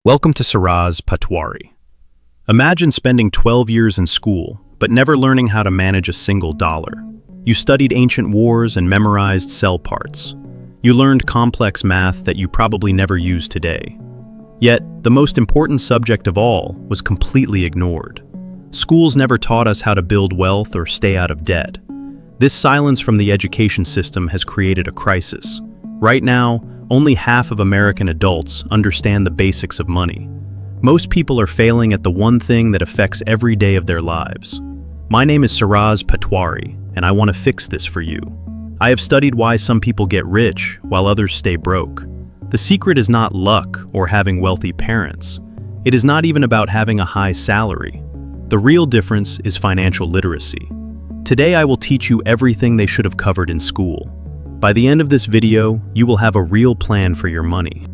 Welcome to Siraz Patwari. Imagine spending 12 years in school, but never learning how to manage a single dollar. You studied ancient wars and memorized cell parts. You learned complex math that you probably never use today. Yet, the most important subject of all was completely ignored. Schools never taught us how to build wealth or stay out of debt. This silence from the education system has created a crisis. Right now, only half of American adults understand the basics of money. Most people are failing at the one thing that affects every day of their lives. My name is Siraz Patwari, and I want to fix this for you. I have studied why some people get rich while others stay broke. The secret is not luck or having wealthy parents. It is not even about having a high salary. The real difference is financial literacy. Today I will teach you everything they should have covered in school. By the end of this video, you will have a real plan for your money.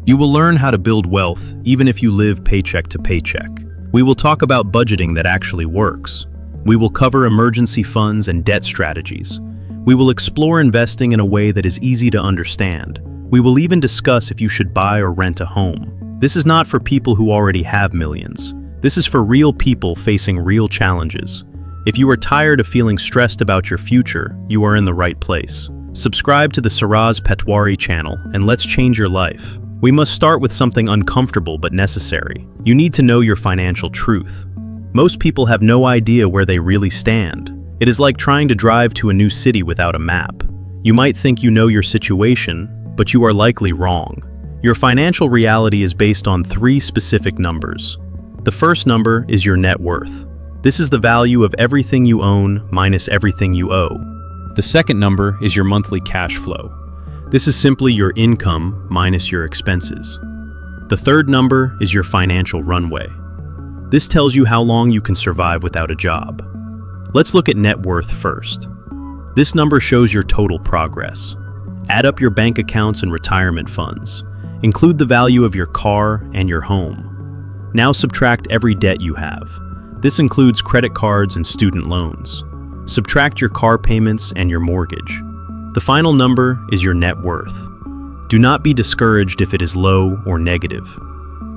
You will learn how to build wealth even if you live paycheck to paycheck. We will talk about budgeting that actually works. We will cover emergency funds and debt strategies. We will explore investing in a way that is easy to understand. We will even discuss if you should buy or rent a home. This is not for people who already have millions. This is for real people facing real challenges. If you are tired of feeling stressed about your future, you are in the right place. Subscribe to the Siraz Patwari channel and let's change your life. We must start with something uncomfortable but necessary. You need to know your financial truth. Most people have no idea where they really stand. It is like trying to drive to a new city without a map. You might think you know your situation, but you are likely wrong. Your financial reality is based on 3 specific numbers. The first number is your net worth. This is the value of everything you own minus everything you owe. The second number is your monthly cash flow. This is simply your income minus your expenses. The third number is your financial runway. This tells you how long you can survive without a job. Let's look at net worth first. This number shows your total progress. Add up your bank accounts and retirement funds. Include the value of your car and your home. Now subtract every debt you have. This includes credit cards and student loans. Subtract your car payments and your mortgage. The final number is your net worth. Do not be discouraged if it is low or negative.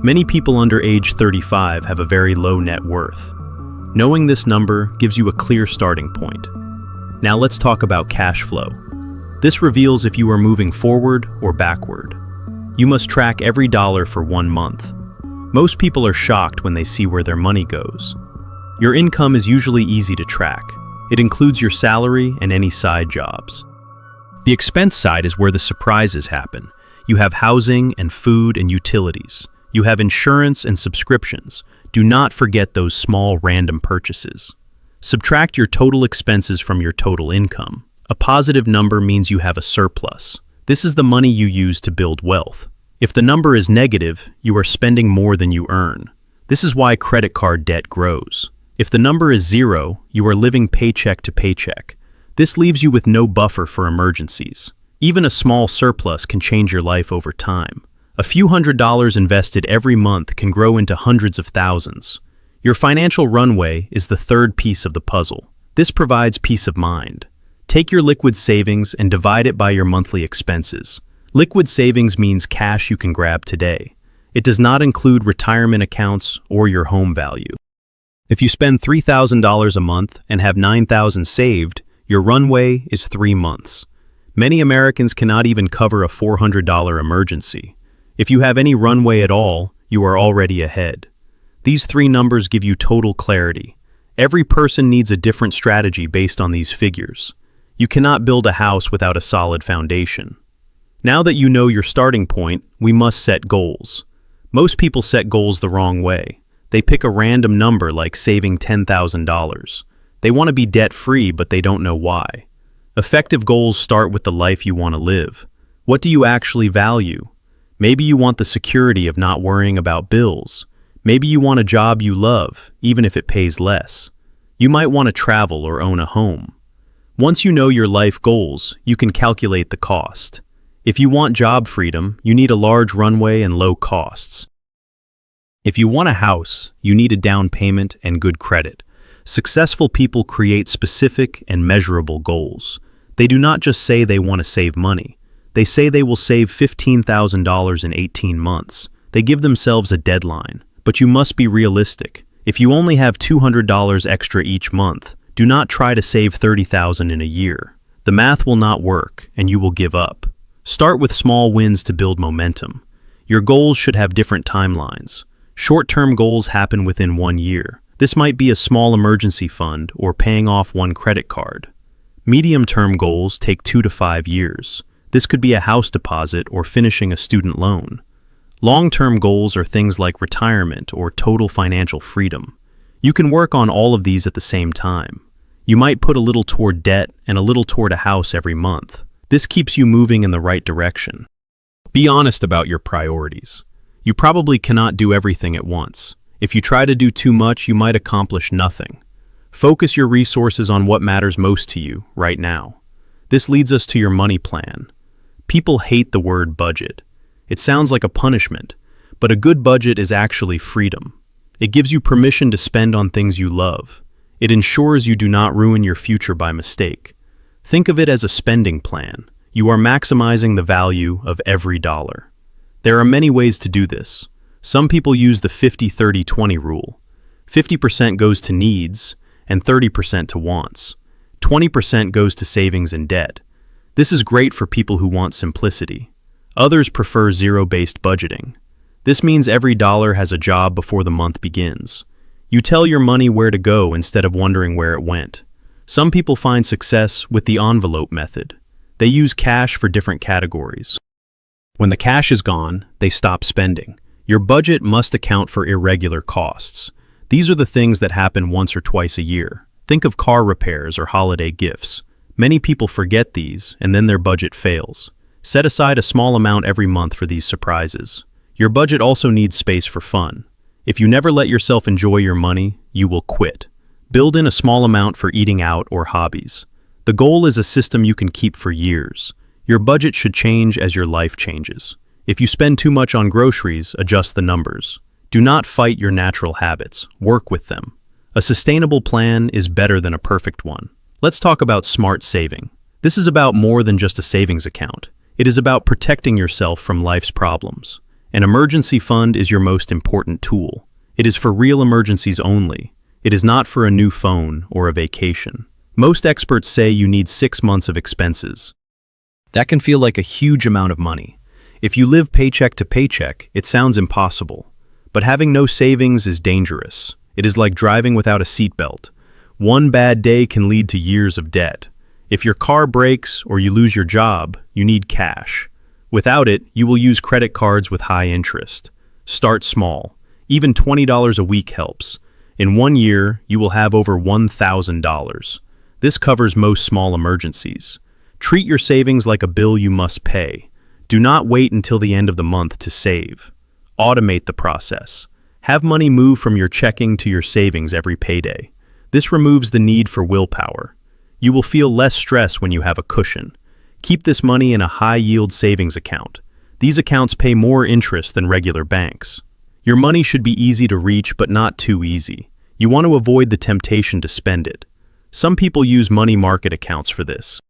Many people under age 35 have a very low net worth. Knowing this number gives you a clear starting point. Now let's talk about cash flow. This reveals if you are moving forward or backward. You must track every dollar for 1 month. Most people are shocked when they see where their money goes. Your income is usually easy to track. It includes your salary and any side jobs. The expense side is where the surprises happen. You have housing and food and utilities. You have insurance and subscriptions. Do not forget those small random purchases. Subtract your total expenses from your total income. A positive number means you have a surplus. This is the money you use to build wealth. If the number is negative, you are spending more than you earn. This is why credit card debt grows. If the number is 0, you are living paycheck to paycheck. This leaves you with no buffer for emergencies. Even a small surplus can change your life over time. A few $100s invested every month can grow into hundreds of thousands. Your financial runway is the third piece of the puzzle. This provides peace of mind. Take your liquid savings and divide it by your monthly expenses. Liquid savings means cash you can grab today. It does not include retirement accounts or your home value. If you spend $3,000 a month and have $9,000 saved, your runway is 3 months. Many Americans cannot even cover a $400 emergency. If you have any runway at all, you are already ahead. These 3 numbers give you total clarity. Every person needs a different strategy based on these figures. You cannot build a house without a solid foundation. Now that you know your starting point, we must set goals. Most people set goals the wrong way. They pick a random number like saving $10,000. They want to be debt-free, but they don't know why. Effective goals start with the life you want to live. What do you actually value? Maybe you want the security of not worrying about bills. Maybe you want a job you love, even if it pays less. You might want to travel or own a home. Once you know your life goals, you can calculate the cost. If you want job freedom, you need a large runway and low costs. If you want a house, you need a down payment and good credit. Successful people create specific and measurable goals. They do not just say they want to save money. They say they will save $15,000 in 18 months. They give themselves a deadline. But you must be realistic. If you only have $200 extra each month, do not try to save $30,000 in a year. The math will not work, and you will give up. Start with small wins to build momentum. Your goals should have different timelines. Short-term goals happen within 1 year. This might be a small emergency fund or paying off one credit card. Medium-term goals take 2 to 5 years. This could be a house deposit or finishing a student loan. Long-term goals are things like retirement or total financial freedom. You can work on all of these at the same time. You might put a little toward debt and a little toward a house every month. This keeps you moving in the right direction. Be honest about your priorities. You probably cannot do everything at once. If you try to do too much, you might accomplish nothing. Focus your resources on what matters most to you right now. This leads us to your money plan. People hate the word budget. It sounds like a punishment, but a good budget is actually freedom. It gives you permission to spend on things you love. It ensures you do not ruin your future by mistake. Think of it as a spending plan. You are maximizing the value of every dollar. There are many ways to do this. Some people use the 50-30-20 rule. 50% goes to needs and 30% to wants. 20% goes to savings and debt. This is great for people who want simplicity. Others prefer zero-based budgeting. This means every dollar has a job before the month begins. You tell your money where to go instead of wondering where it went. Some people find success with the envelope method. They use cash for different categories. When the cash is gone, they stop spending. Your budget must account for irregular costs. These are the things that happen once or twice a year. Think of car repairs or holiday gifts. Many people forget these, and then their budget fails. Set aside a small amount every month for these surprises. Your budget also needs space for fun. If you never let yourself enjoy your money, you will quit. Build in a small amount for eating out or hobbies. The goal is a system you can keep for years. Your budget should change as your life changes. If you spend too much on groceries, adjust the numbers. Do not fight your natural habits. Work with them. A sustainable plan is better than a perfect one. Let's talk about smart saving. This is about more than just a savings account. It is about protecting yourself from life's problems. An emergency fund is your most important tool. It is for real emergencies only. It is not for a new phone or a vacation. Most experts say you need 6 months of expenses. That can feel like a huge amount of money. If you live paycheck to paycheck, it sounds impossible. But having no savings is dangerous. It is like driving without a seatbelt. One bad day can lead to years of debt. If your car breaks or you lose your job, you need cash. Without it, you will use credit cards with high interest. Start small. Even $20 a week helps. In 1 year, you will have over $1,000. This covers most small emergencies. Treat your savings like a bill you must pay. Do not wait until the end of the month to save. Automate the process. Have money move from your checking to your savings every payday. This removes the need for willpower. You will feel less stress when you have a cushion. Keep this money in a high-yield savings account. These accounts pay more interest than regular banks. Your money should be easy to reach, but not too easy. You want to avoid the temptation to spend it. Some people use money market accounts for this.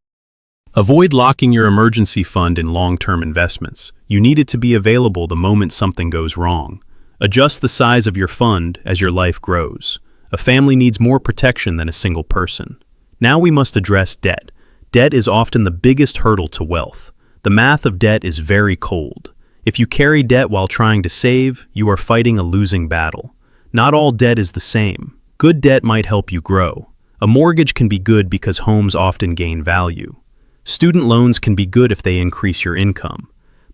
Avoid locking your emergency fund in long-term investments. You need it to be available the moment something goes wrong. Adjust the size of your fund as your life grows. A family needs more protection than a single person. Now we must address debt. Debt is often the biggest hurdle to wealth. The math of debt is very cold. If you carry debt while trying to save, you are fighting a losing battle. Not all debt is the same. Good debt might help you grow. A mortgage can be good because homes often gain value. Student loans can be good if they increase your income.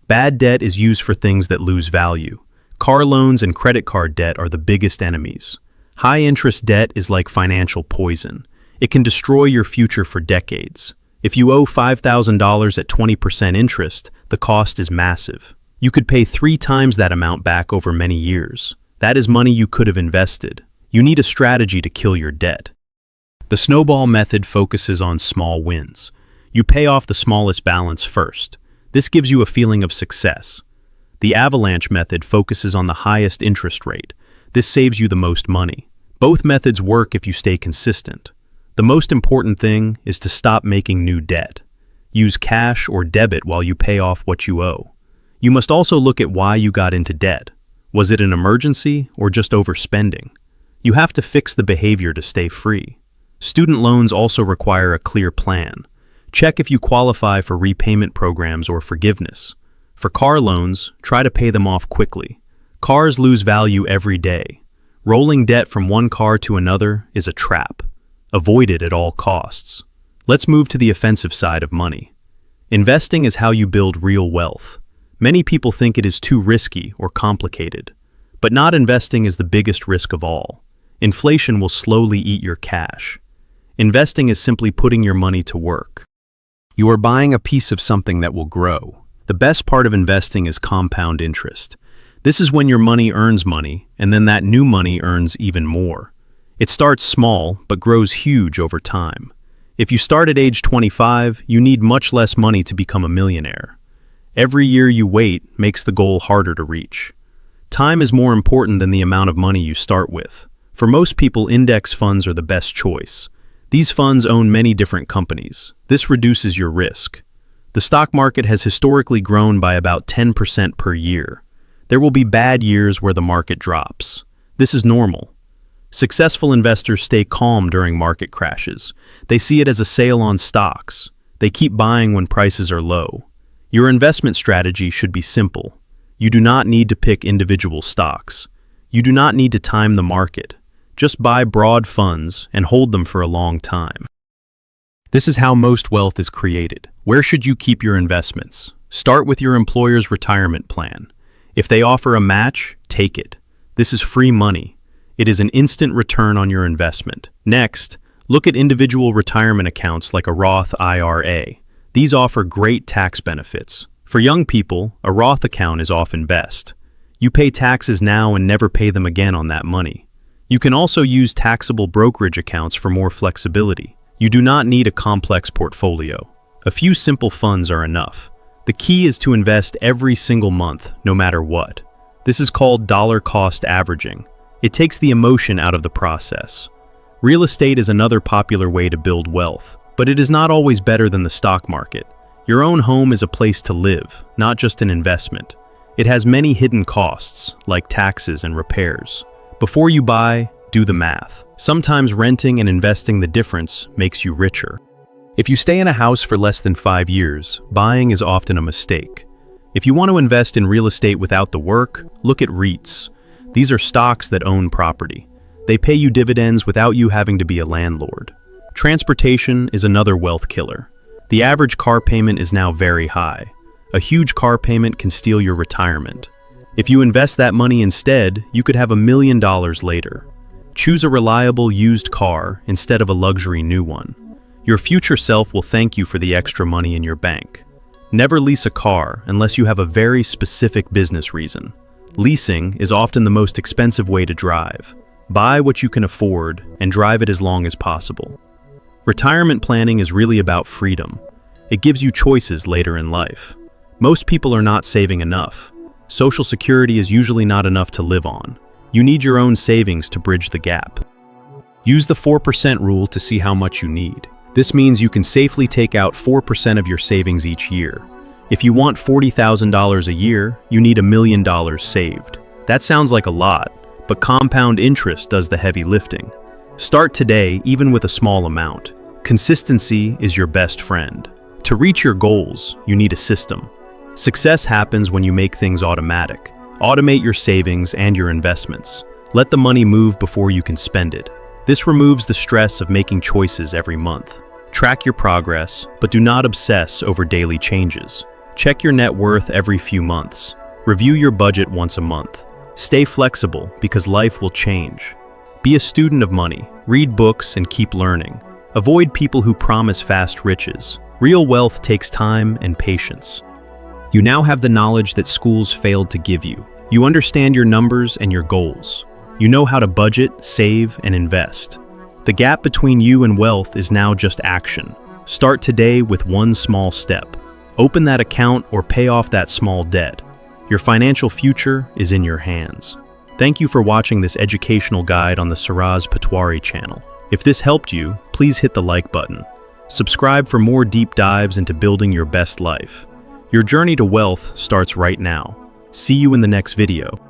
Bad debt is used for things that lose value. Car loans and credit card debt are the biggest enemies. High-interest debt is like financial poison. It can destroy your future for decades. If you owe $5,000 at 20% interest, the cost is massive. You could pay 3 times that amount back over many years. That is money you could have invested. You need a strategy to kill your debt. The snowball method focuses on small wins. You pay off the smallest balance first. This gives you a feeling of success. The avalanche method focuses on the highest interest rate. This saves you the most money. Both methods work if you stay consistent. The most important thing is to stop making new debt. Use cash or debit while you pay off what you owe. You must also look at why you got into debt. Was it an emergency or just overspending? You have to fix the behavior to stay free. Student loans also require a clear plan. Check if you qualify for repayment programs or forgiveness. For car loans, try to pay them off quickly. Cars lose value every day. Rolling debt from one car to another is a trap. Avoid it at all costs. Let's move to the offensive side of money. Investing is how you build real wealth. Many people think it is too risky or complicated. But not investing is the biggest risk of all. Inflation will slowly eat your cash. Investing is simply putting your money to work. You are buying a piece of something that will grow. The best part of investing is compound interest. This is when your money earns money, and then that new money earns even more. It starts small, but grows huge over time. If you start at age 25, you need much less money to become a millionaire. Every year you wait makes the goal harder to reach. Time is more important than the amount of money you start with. For most people, index funds are the best choice. These funds own many different companies. This reduces your risk. The stock market has historically grown by about 10% per year. There will be bad years where the market drops. This is normal. Successful investors stay calm during market crashes. They see it as a sale on stocks. They keep buying when prices are low. Your investment strategy should be simple. You do not need to pick individual stocks. You do not need to time the market. Just buy broad funds and hold them for a long time. This is how most wealth is created. Where should you keep your investments? Start with your employer's retirement plan. If they offer a match, take it. This is free money. It is an instant return on your investment. Next, look at individual retirement accounts like a Roth IRA. These offer great tax benefits. For young people, a Roth account is often best. You pay taxes now and never pay them again on that money. You can also use taxable brokerage accounts for more flexibility. You do not need a complex portfolio. A few simple funds are enough. The key is to invest every single month, no matter what. This is called dollar cost averaging. It takes the emotion out of the process. Real estate is another popular way to build wealth, but it is not always better than the stock market. Your own home is a place to live, not just an investment. It has many hidden costs, like taxes and repairs. Before you buy, do the math. Sometimes renting and investing the difference makes you richer. If you stay in a house for less than 5 years, buying is often a mistake. If you want to invest in real estate without the work, look at REITs. These are stocks that own property. They pay you dividends without you having to be a landlord. Transportation is another wealth killer. The average car payment is now very high. A huge car payment can steal your retirement. If you invest that money instead, you could have $1 million later. Choose a reliable used car instead of a luxury new one. Your future self will thank you for the extra money in your bank. Never lease a car unless you have a very specific business reason. Leasing is often the most expensive way to drive. Buy what you can afford and drive it as long as possible. Retirement planning is really about freedom. It gives you choices later in life. Most people are not saving enough. Social Security is usually not enough to live on. You need your own savings to bridge the gap. Use the 4% rule to see how much you need. This means you can safely take out 4% of your savings each year. If you want $40,000 a year, you need $1 million saved. That sounds like a lot, but compound interest does the heavy lifting. Start today, even with a small amount. Consistency is your best friend. To reach your goals, you need a system. Success happens when you make things automatic. Automate your savings and your investments. Let the money move before you can spend it. This removes the stress of making choices every month. Track your progress, but do not obsess over daily changes. Check your net worth every few months. Review your budget once a month. Stay flexible because life will change. Be a student of money. Read books and keep learning. Avoid people who promise fast riches. Real wealth takes time and patience. You now have the knowledge that schools failed to give you. You understand your numbers and your goals. You know how to budget, save, and invest. The gap between you and wealth is now just action. Start today with one small step. Open that account or pay off that small debt. Your financial future is in your hands. Thank you for watching this educational guide on the Siraz Patwari channel. If this helped you, please hit the like button. Subscribe for more deep dives into building your best life. Your journey to wealth starts right now. See you in the next video.